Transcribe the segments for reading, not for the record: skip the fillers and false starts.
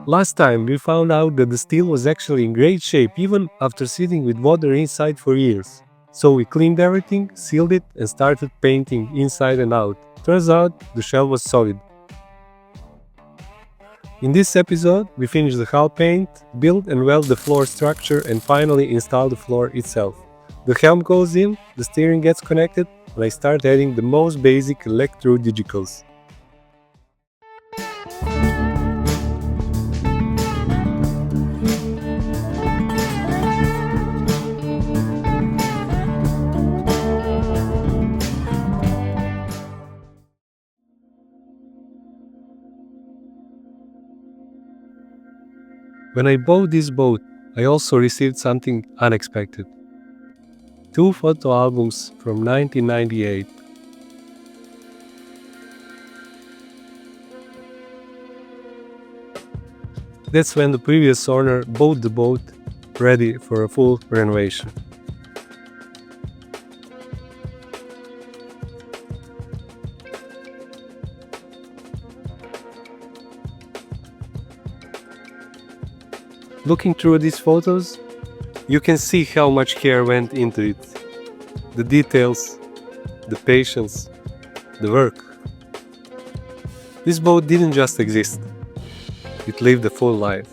Last time we found out that the steel was actually in great shape even after sitting with water inside for years. So we cleaned everything, sealed it and started painting inside and out. Turns out the shell was solid. In this episode, we finished the hull paint, build and weld the floor structure and finally install the floor itself. The helm goes in, the steering gets connected, and I start adding the most basic electro-digicals. When I bought this boat, I also received something unexpected. 2 photo albums from 1998. That's when the previous owner bought the boat, ready for a full renovation. Looking through these photos, you can see how much care went into it. The details, the patience, the work. This boat didn't just exist, it lived a full life.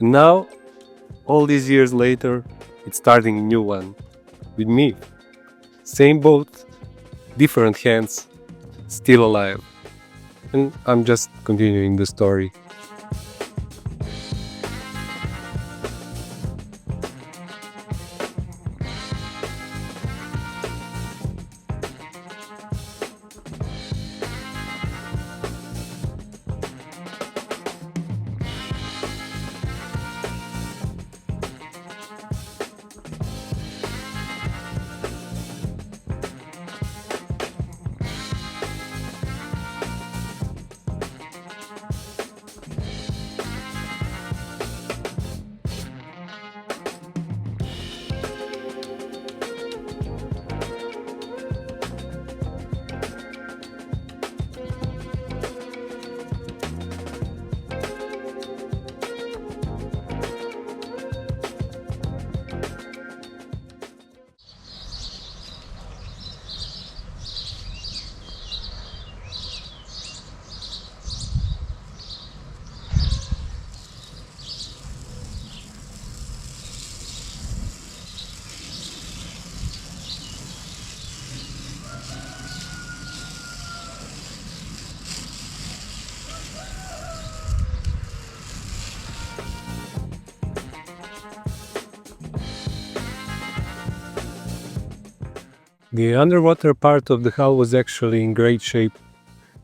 And now, all these years later, it's starting a new one. With me. Same boat, different hands, still alive. And I'm just continuing the story. The underwater part of the hull was actually in great shape.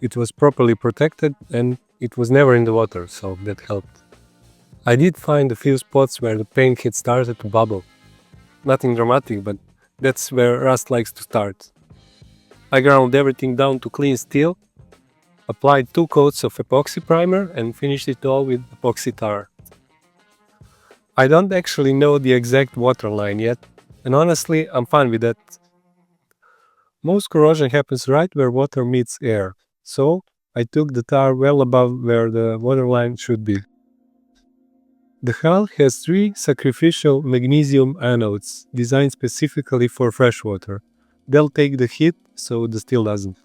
It was properly protected and it was never in the water, so that helped. I did find a few spots where the paint had started to bubble. Nothing dramatic, but that's where rust likes to start. I ground everything down to clean steel, applied 2 coats of epoxy primer and finished it all with epoxy tar. I don't actually know the exact water line yet, and honestly, I'm fine with that. Most corrosion happens right where water meets air, so I took the tar well above where the waterline should be. The hull has 3 sacrificial magnesium anodes designed specifically for freshwater. They'll take the heat, so the steel doesn't.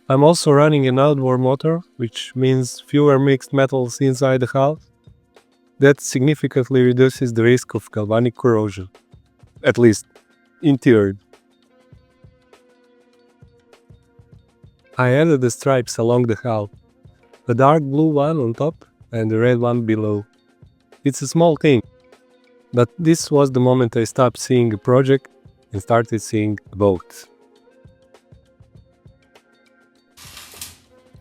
I'm also running an outboard motor, which means fewer mixed metals inside the hull. That significantly reduces the risk of galvanic corrosion, at least in theory. I added the stripes along the hull, a dark blue one on top and a red one below. It's a small thing, but this was the moment I stopped seeing a project and started seeing a boat.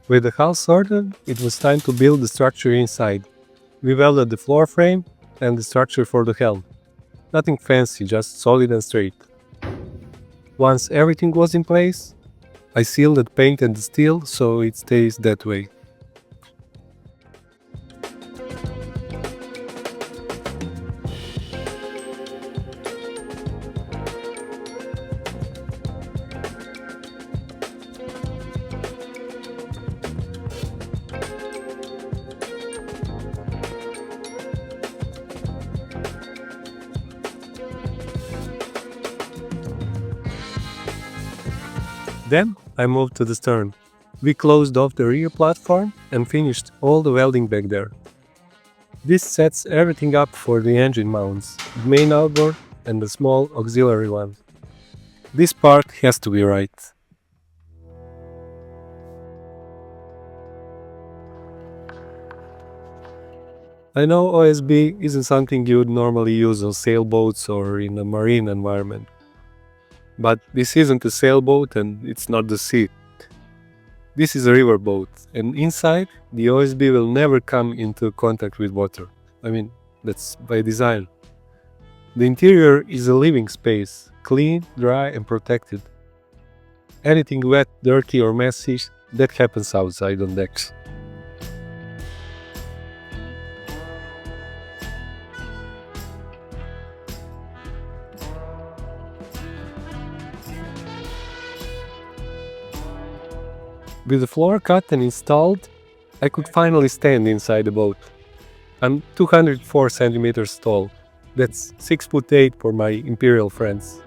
With the hull sorted, it was time to build the structure inside. We welded the floor frame and the structure for the helm. Nothing fancy, just solid and straight. Once everything was in place, I sealed and painted the steel so it stays that way. Then I moved to the stern. We closed off the rear platform and finished all the welding back there. This sets everything up for the engine mounts, the main outboard and the small auxiliary one. This part has to be right. I know OSB isn't something you'd normally use on sailboats or in a marine environment. But this isn't a sailboat and it's not the sea. This is a riverboat, and inside, the OSB will never come into contact with water. I mean, that's by design. The interior is a living space, clean, dry and protected. Anything wet, dirty or messy, that happens outside on decks. With the floor cut and installed, I could finally stand inside the boat. I'm 204 centimeters tall. That's 6'8" for my imperial friends.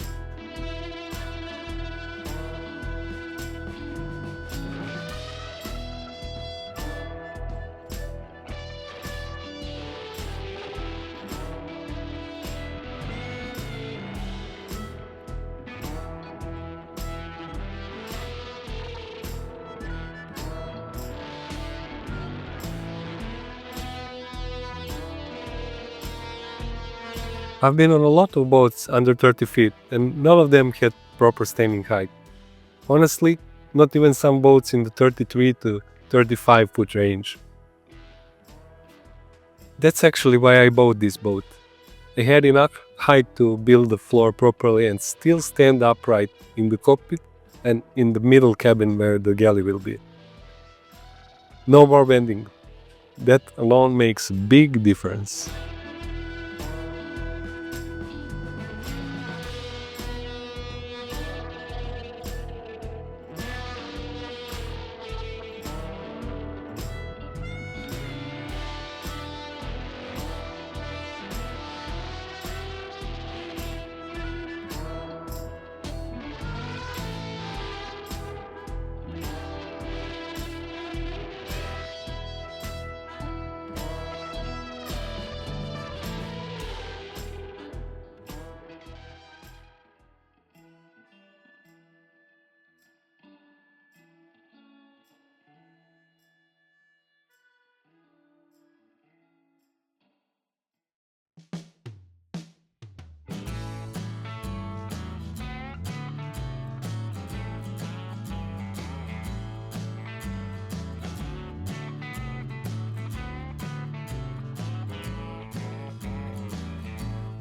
I've been on a lot of boats under 30 feet, and none of them had proper standing height. Honestly, not even some boats in the 33 to 35 foot range. That's actually why I bought this boat. I had enough height to build the floor properly and still stand upright in the cockpit and in the middle cabin where the galley will be. No more bending. That alone makes a big difference.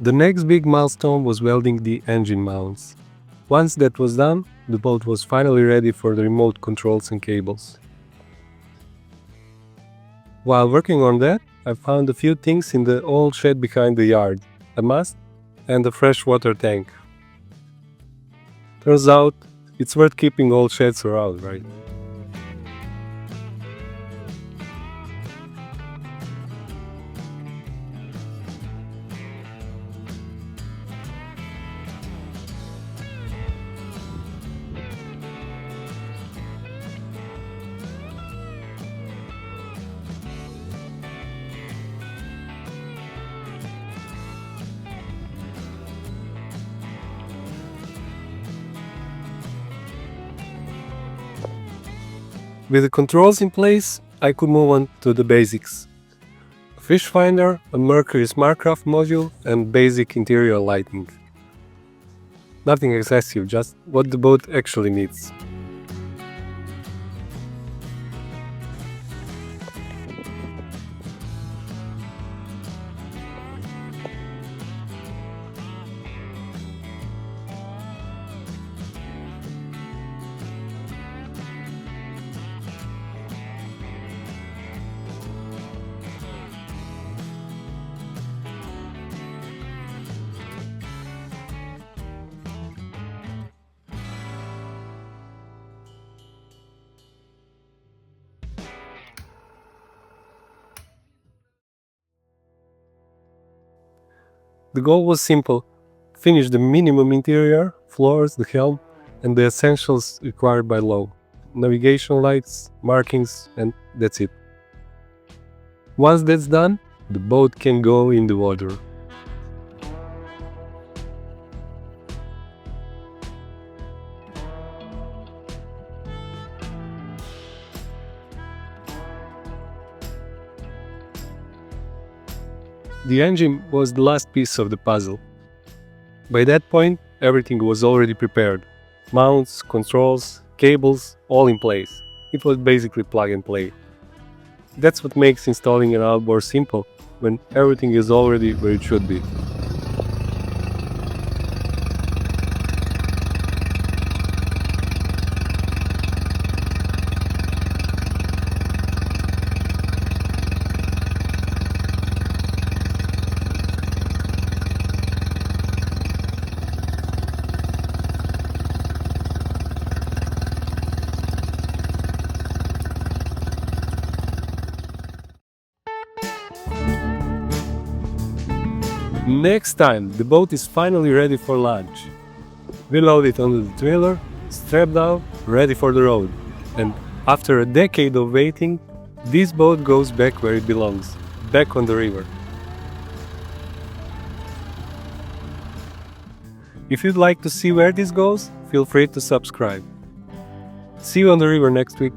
The next big milestone was welding the engine mounts. Once that was done, the boat was finally ready for the remote controls and cables. While working on that, I found a few things in the old shed behind the yard, a mast and a freshwater tank. Turns out, it's worth keeping old sheds around, right? With the controls in place, I could move on to the basics. A fish finder, a Mercury Smartcraft module, and basic interior lighting. Nothing excessive, just what the boat actually needs. The goal was simple: finish the minimum interior, floors, the helm, and the essentials required by law. Navigation lights, markings, and that's it. Once that's done, the boat can go in the water. The engine was the last piece of the puzzle. By that point, everything was already prepared. Mounts, controls, cables, all in place. It was basically plug and play. That's what makes installing an outboard simple, when everything is already where it should be. Next time, the boat is finally ready for launch. We load it onto the trailer, strapped down, ready for the road. And after a decade of waiting, this boat goes back where it belongs, back on the river. If you'd like to see where this goes, feel free to subscribe. See you on the river next week.